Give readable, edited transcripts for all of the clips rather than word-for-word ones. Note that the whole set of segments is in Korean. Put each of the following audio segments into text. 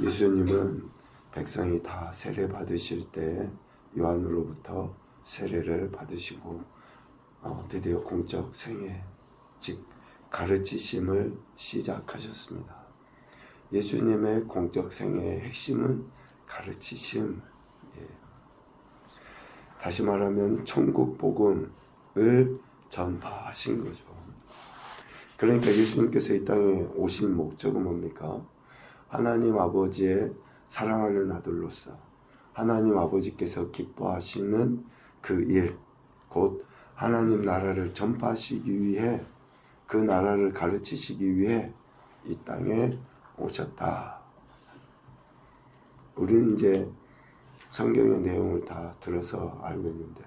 예수님은 백성이 다 세례 받으실 때 요한으로부터 세례를 받으시고 드디어 공적 생애, 즉 가르치심을 시작하셨습니다. 예수님의 공적 생애의 핵심은 가르치심. 다시 말하면 천국 복음을 전파하신 거죠. 그러니까 예수님께서 이 땅에 오신 목적은 뭡니까? 하나님 아버지의 사랑하는 아들로서 하나님 아버지께서 기뻐하시는 그 일, 곧 하나님 나라를 전파하시기 위해, 그 나라를 가르치시기 위해 이 땅에 오셨다. 우리는 이제 성경의 내용을 다 들어서 알고 있는데,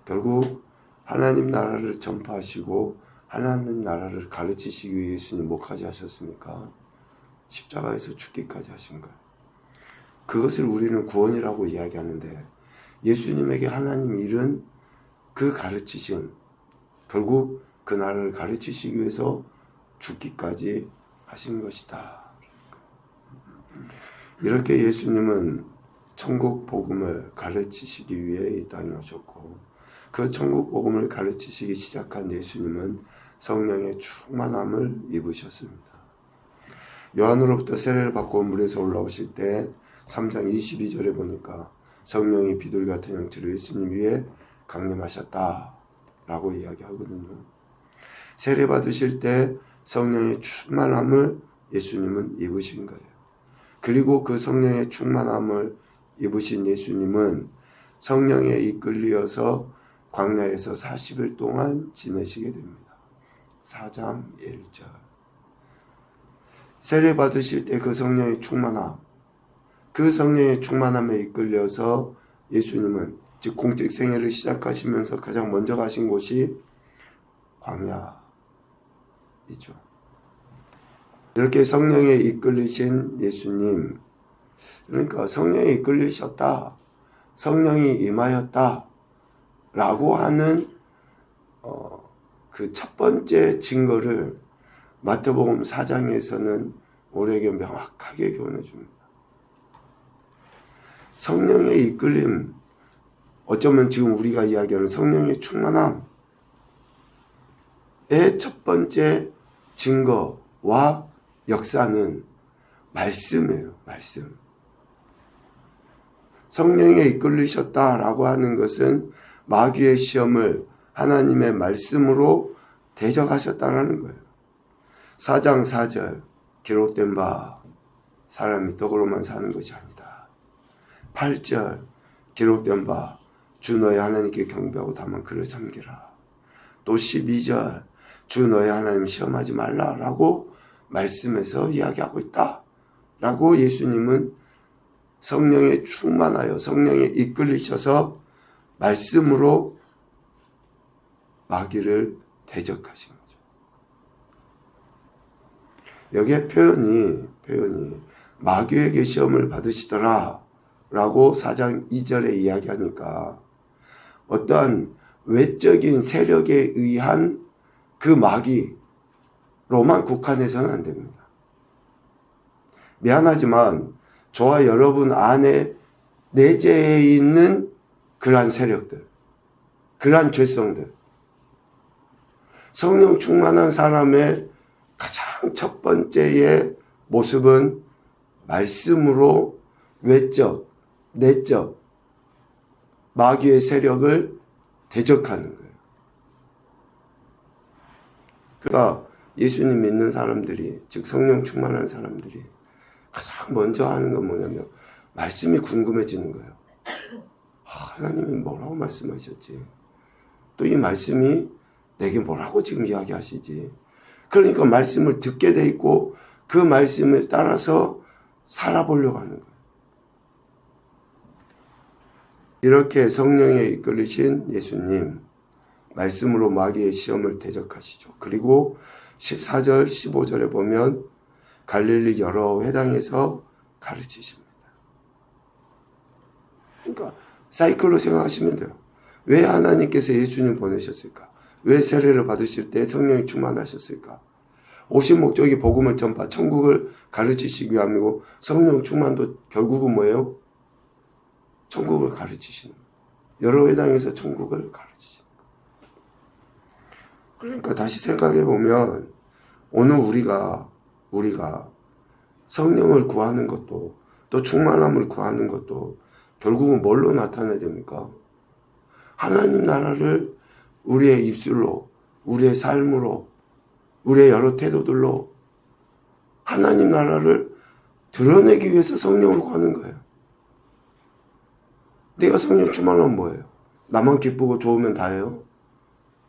결국 하나님 나라를 전파하시고 하나님 나라를 가르치시기 위해 예수님 뭐까지 하셨습니까? 십자가에서 죽기까지 하신 거예요. 그것을 우리는 구원이라고 이야기하는데, 예수님에게 하나님 일은 그 가르치심, 결국 그 나라를 가르치시기 위해서 죽기까지 하신 것이다. 이렇게 예수님은 천국 복음을 가르치시기 위해 이 땅에 오셨고, 그 천국 복음을 가르치시기 시작한 예수님은 성령의 충만함을 입으셨습니다. 요한으로부터 세례를 받고 물에서 올라오실 때 3장 22절에 보니까 성령이 비둘기 같은 형체로 예수님 위에 강림하셨다라고 이야기하거든요. 세례 받으실 때 성령의 충만함을 예수님은 입으신 거예요. 그리고 그 성령의 충만함을 입으신 예수님은 성령에 이끌려서 광야에서 40일 동안 지내시게 됩니다. 4장 1절. 세례 받으실 때 그 성령의 충만함, 그 성령의 충만함에 이끌려서 예수님은 즉 공적 생애를 시작하시면서 가장 먼저 가신 곳이 광야이죠. 이렇게 성령에 이끌리신 예수님, 그러니까 성령에 이끌리셨다, 성령이 임하였다 라고 하는 그 첫 번째 증거를 마태복음 4장에서는 우리에게 명확하게 교훈해 줍니다. 성령의 이끌림, 어쩌면 지금 우리가 이야기하는 성령의 충만함의 첫 번째 증거와 역사는 말씀이에요. 말씀. 성령에 이끌리셨다라고 하는 것은 마귀의 시험을 하나님의 말씀으로 대적하셨다는 거예요. 4장 4절 기록된 바 사람이 떡으로만 사는 것이 아니다. 8절 기록된 바 주 너의 하나님께 경배하고 다만 그를 섬기라. 또 12절 주 너의 하나님 시험하지 말라라고 말씀에서 이야기하고 있다 라고 예수님은 성령에 충만하여 성령에 이끌리셔서 말씀으로 마귀를 대적하신 거죠. 여기에 표현이 마귀에게 시험을 받으시더라 라고 4장 2절에 이야기하니까 어떠한 외적인 세력에 의한 그 마귀로만 국한해서는 안 됩니다. 미안하지만 저와 여러분 안에 내재해 있는 그러한 세력들, 그러한 죄성들, 성령 충만한 사람의 가장 첫 번째의 모습은 말씀으로 외적, 내적 마귀의 세력을 대적하는 거예요. 그러니까 예수님 믿는 사람들이, 즉 성령 충만한 사람들이 가장 먼저 하는 건 뭐냐면 말씀이 궁금해지는 거예요. 하나님이 뭐라고 말씀하셨지? 또 이 말씀이 내게 뭐라고 지금 이야기하시지? 그러니까 말씀을 듣게 돼 있고 그 말씀을 따라서 살아보려고 하는 거예요. 이렇게 성령에 이끌리신 예수님, 말씀으로 마귀의 시험을 대적하시죠. 그리고 14절, 15절에 보면 갈릴리 여러 회당에서 가르치십니다. 그러니까 사이클로 생각하시면 돼요. 왜 하나님께서 예수님 보내셨을까? 왜 세례를 받으실 때 성령이 충만하셨을까? 오신 목적이 복음을 전파, 천국을 가르치시기 위함이고, 성령 충만도 결국은 뭐예요? 천국을 가르치시는 거예요. 여러 회당에서 천국을 가르치시는 거예요. 그러니까 다시 생각해 보면 오늘 우리가 성령을 구하는 것도, 또 충만함을 구하는 것도 결국은 뭘로 나타나야 됩니까? 하나님 나라를 우리의 입술로, 우리의 삶으로, 우리의 여러 태도들로 하나님 나라를 드러내기 위해서 성령을 구하는 거예요. 내가 성령 충만하면 뭐예요? 나만 기쁘고 좋으면 다예요?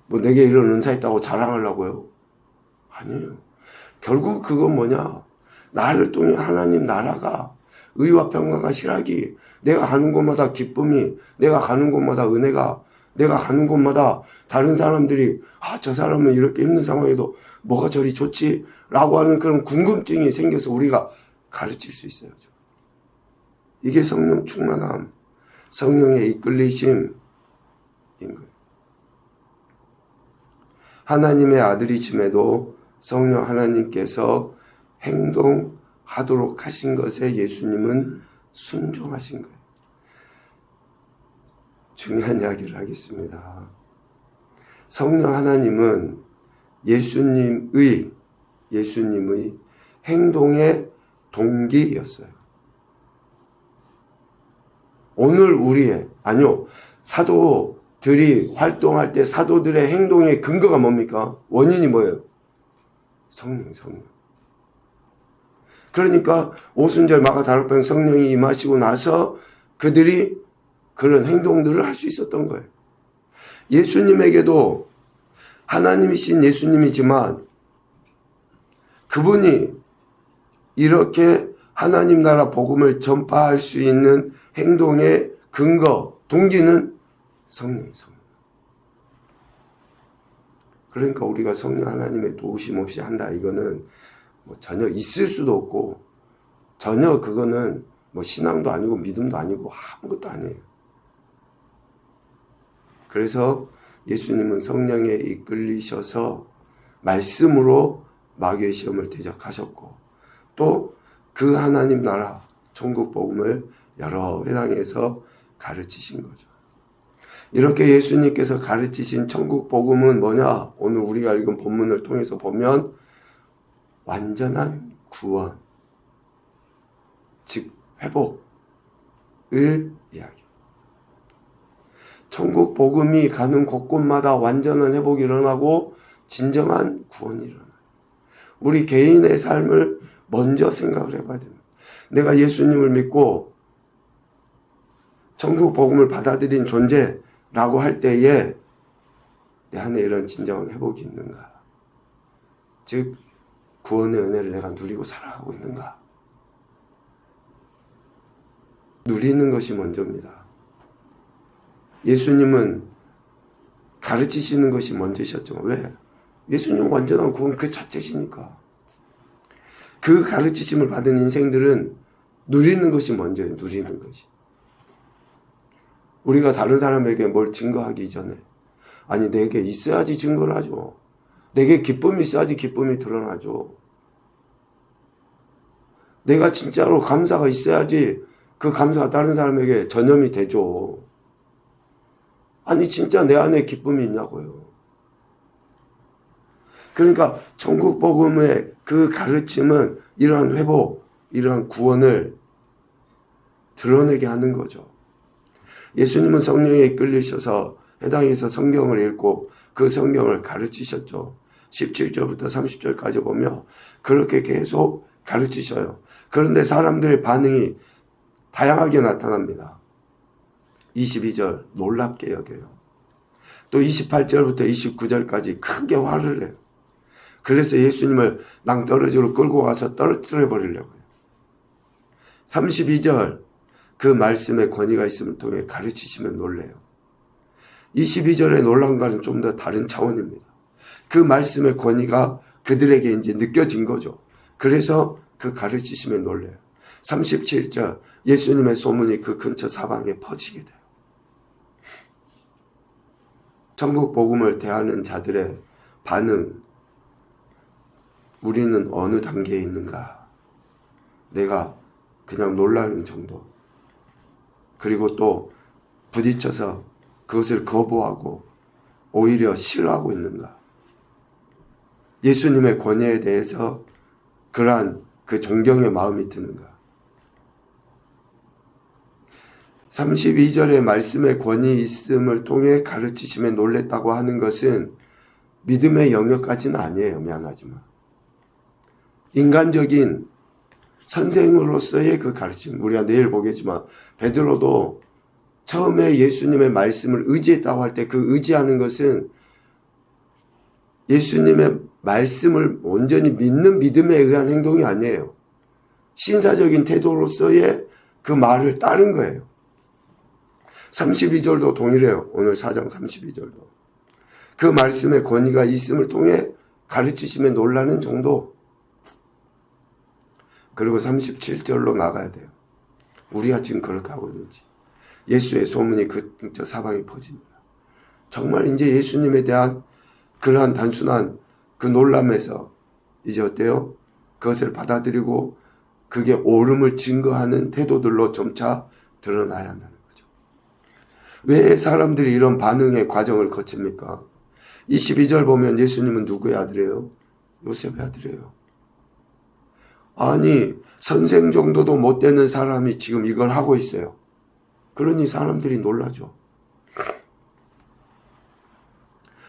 뭐 내게 이런 은사 있다고 자랑하려고요? 아니에요. 결국 그건 뭐냐? 나를 통해 하나님 나라가, 의와 평강과 실학이, 내가 가는 곳마다 기쁨이, 내가 가는 곳마다 은혜가, 내가 가는 곳마다 다른 사람들이 저 사람은 이렇게 힘든 상황에도 뭐가 저리 좋지? 라고 하는 그런 궁금증이 생겨서 우리가 가르칠 수 있어요. 이게 성령 충만함, 성령의 이끌리심인 거예요. 하나님의 아들이심에도 성령 하나님께서 행동하도록 하신 것에 예수님은 순종하신 거예요. 중요한 이야기를 하겠습니다. 성령 하나님은 예수님의 행동의 동기였어요. 오늘 사도들이 활동할 때 사도들의 행동의 근거가 뭡니까? 원인이 뭐예요? 성령. 그러니까 오순절 마가다락방 성령이 임하시고 나서 그들이 그런 행동들을 할 수 있었던 거예요. 예수님에게도 하나님이신 예수님이지만 그분이 이렇게 하나님 나라 복음을 전파할 수 있는 행동의 근거, 동기는 성령이에요. 그러니까 우리가 성령 하나님의 도우심 없이 한다. 이거는 전혀 있을 수도 없고, 전혀 그거는 신앙도 아니고 믿음도 아니고 아무것도 아니에요. 그래서 예수님은 성령에 이끌리셔서 말씀으로 마귀의 시험을 대적하셨고, 또 그 하나님 나라 천국 복음을 여러 회당에서 가르치신 거죠. 이렇게 예수님께서 가르치신 천국 복음은 뭐냐? 오늘 우리가 읽은 본문을 통해서 보면 완전한 구원, 즉 회복을 이야기합니다. 천국 복음이 가는 곳곳마다 완전한 회복이 일어나고 진정한 구원이 일어나요. 우리 개인의 삶을 먼저 생각을 해봐야 됩니다. 내가 예수님을 믿고 천국 복음을 받아들인 존재라고 할 때에 내 안에 이런 진정한 회복이 있는가? 즉 구원의 은혜를 내가 누리고 살아가고 있는가? 누리는 것이 먼저입니다. 예수님은 가르치시는 것이 먼저셨죠. 왜? 예수님 완전한 구원 그 자체시니까. 그 가르치심을 받은 인생들은 누리는 것이 먼저예요. 누리는 것이. 우리가 다른 사람에게 뭘 증거하기 전에 아니 내게 있어야지 증거를 하죠. 내게 기쁨이 있어야지 기쁨이 드러나죠. 내가 진짜로 감사가 있어야지 그 감사가 다른 사람에게 전염이 되죠. 아니 진짜 내 안에 기쁨이 있냐고요. 그러니까 천국 복음의 그 가르침은 이러한 회복, 이러한 구원을 드러내게 하는 거죠. 예수님은 성령에 이끌리셔서 해당에서 성경을 읽고 그 성경을 가르치셨죠. 17절부터 30절까지 보면 그렇게 계속 가르치셔요. 그런데 사람들의 반응이 다양하게 나타납니다. 22절 놀랍게 여겨요. 또 28절부터 29절까지 크게 화를 내요. 그래서 예수님을 낭떠러지로 끌고 가서 떨어뜨려 버리려고 해요. 32절 그 말씀에 권위가 있음을 통해 가르치시면 놀래요. 22절의 놀람과는 좀 더 다른 차원입니다. 그 말씀의 권위가 그들에게 이제 느껴진 거죠. 그래서 그 가르치시면 놀래요. 37절 예수님의 소문이 그 근처 사방에 퍼지게 돼요. 천국 복음을 대하는 자들의 반응, 우리는 어느 단계에 있는가? 내가 그냥 놀라는 정도. 그리고 또 부딪혀서 그것을 거부하고 오히려 싫어하고 있는가? 예수님의 권위에 대해서 그러한 그 존경의 마음이 드는가? 32절의 말씀의 권위 있음을 통해 가르치심에 놀랬다고 하는 것은 믿음의 영역까지는 아니에요. 미안하지만. 인간적인 선생으로서의 그 가르침. 우리가 내일 보겠지만 베드로도 처음에 예수님의 말씀을 의지했다고 할 때 그 의지하는 것은 예수님의 말씀을 온전히 믿는 믿음에 의한 행동이 아니에요. 신사적인 태도로서의 그 말을 따른 거예요. 32절도 동일해요. 오늘 4장 32절도. 그 말씀의 권위가 있음을 통해 가르치심에 놀라는 정도. 그리고 37절로 나가야 돼요. 우리가 지금 그렇게 하고 있는지. 예수의 소문이 저 사방에 퍼집니다. 정말 이제 예수님에 대한 그러한 단순한 그 놀람에서 이제 어때요? 그것을 받아들이고 그게 옳음을 증거하는 태도들로 점차 드러나야 한다는 거죠. 왜 사람들이 이런 반응의 과정을 거칩니까? 22절 보면 예수님은 누구의 아들이에요? 요셉의 아들이에요. 아니, 선생 정도도 못 되는 사람이 지금 이걸 하고 있어요. 그러니 사람들이 놀라죠.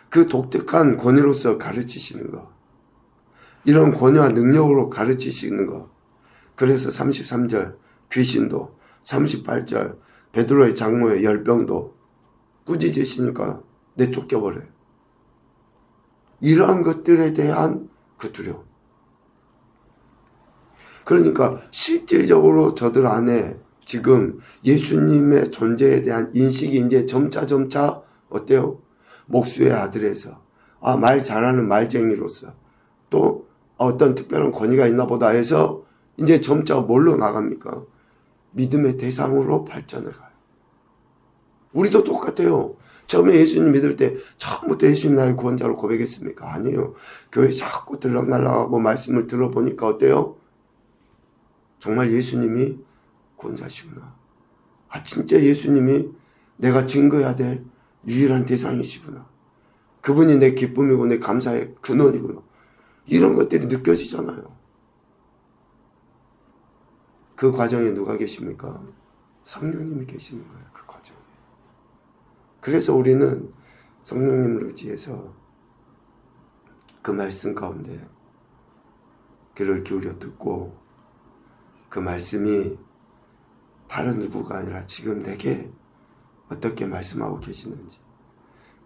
그 독특한 권위로서 가르치시는 거. 이런 권위와 능력으로 가르치시는 거. 그래서 33절 귀신도, 38절 베드로의 장모의 열병도 꾸짖으시니까 내쫓겨버려요. 이러한 것들에 대한 그 두려움. 그러니까 실질적으로 저들 안에 지금 예수님의 존재에 대한 인식이 이제 점차 어때요? 목수의 아들에서 말 잘하는 말쟁이로서 또 어떤 특별한 권위가 있나 보다 해서 이제 점차 뭘로 나갑니까? 믿음의 대상으로 발전해 가요. 우리도 똑같아요. 처음에 예수님 믿을 때 처음부터 예수님 나의 구원자로 고백했습니까? 아니에요. 교회 자꾸 들락날락하고 말씀을 들어보니까 어때요? 정말 예수님이 구원자시구나. 진짜 예수님이 내가 증거해야 될 유일한 대상이시구나. 그분이 내 기쁨이고 내 감사의 근원이구나. 이런 것들이 느껴지잖아요. 그 과정에 누가 계십니까? 성령님이 계시는 거예요. 그 과정에. 그래서 우리는 성령님을 의지해서 그 말씀 가운데 귀를 기울여 듣고 그 말씀이 다른 누구가 아니라 지금 내게 어떻게 말씀하고 계시는지,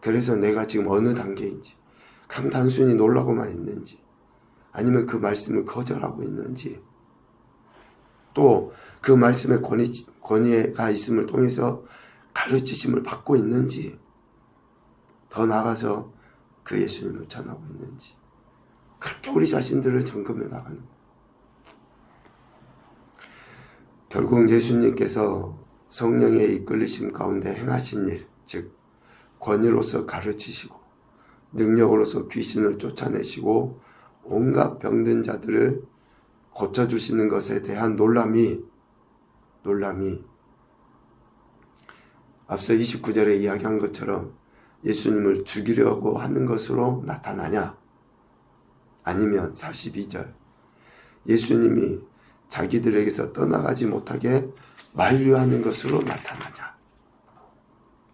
그래서 내가 지금 어느 단계인지, 그냥 단순히 놀라고만 있는지 아니면 그 말씀을 거절하고 있는지, 또 그 말씀의 권위가 있음을 통해서 가르치심을 받고 있는지, 더 나아가서 그 예수님을 전하고 있는지, 그렇게 우리 자신들을 점검해 나가는 거예요. 결국 예수님께서 성령의 이끌리심 가운데 행하신 일, 즉 권위로서 가르치시고 능력으로서 귀신을 쫓아내시고 온갖 병든 자들을 고쳐주시는 것에 대한 놀람이 앞서 29절에 이야기한 것처럼 예수님을 죽이려고 하는 것으로 나타나냐, 아니면 42절 예수님이 자기들에게서 떠나가지 못하게 만류하는 것으로 나타나냐.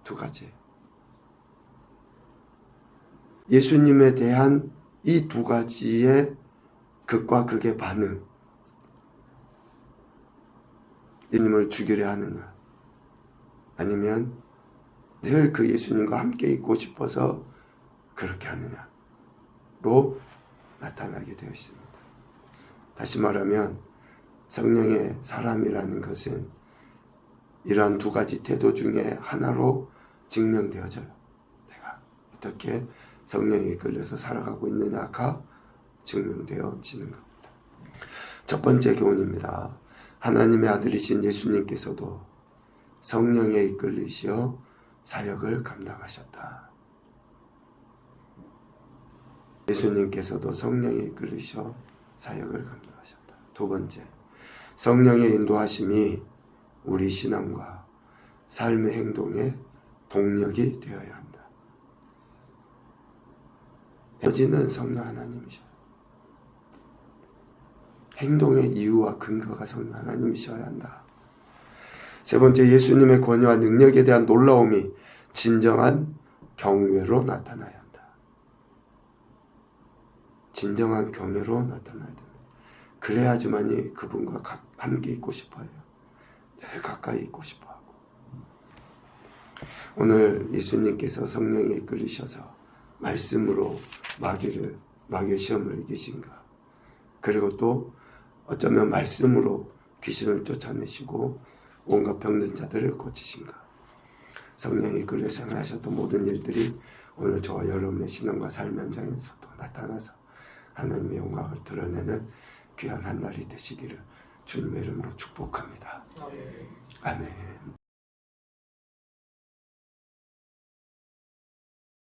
두 가지. 예수님에 대한 이 두 가지의 극과 극의 반응. 예수님을 죽이려 하느냐, 아니면 늘 그 예수님과 함께 있고 싶어서 그렇게 하느냐로 나타나게 되어 있습니다. 다시 말하면 성령의 사람이라는 것은 이러한 두 가지 태도 중에 하나로 증명되어져요. 내가 어떻게 성령에 이끌려서 살아가고 있느냐가 증명되어지는 겁니다. 첫 번째 교훈입니다. 하나님의 아들이신 예수님께서도 성령에 이끌리시어 사역을 감당하셨다. 예수님께서도 성령에 이끌리셔 사역을 감당하셨다. 두 번째, 성령의 인도하심이 우리 신앙과 삶의 행동의 동력이 되어야 한다. 에너지는 성령 하나님이셔. 행동의 이유와 근거가 성령 하나님이셔야 한다. 세 번째, 예수님의 권위와 능력에 대한 놀라움이 진정한 경외로 나타나야 한다. 진정한 경외로 나타나야 된다. 그래야지만이 그분과 함께 있고 싶어요. 늘 가까이 있고 싶어하고. 오늘 예수님께서 성령에 이끌리셔서 말씀으로 마귀의 시험을 이기신가? 그리고 또 어쩌면 말씀으로 귀신을 쫓아내시고 온갖 병든 자들을 고치신가? 성령에 이끌려 생활하셨던 모든 일들이 오늘 저와 여러분의 신앙과 삶 현장에서도 나타나서 하나님의 영광을 드러내는 귀한 한 날이 되시기를 주님의 이름으로 축복합니다. 아멘.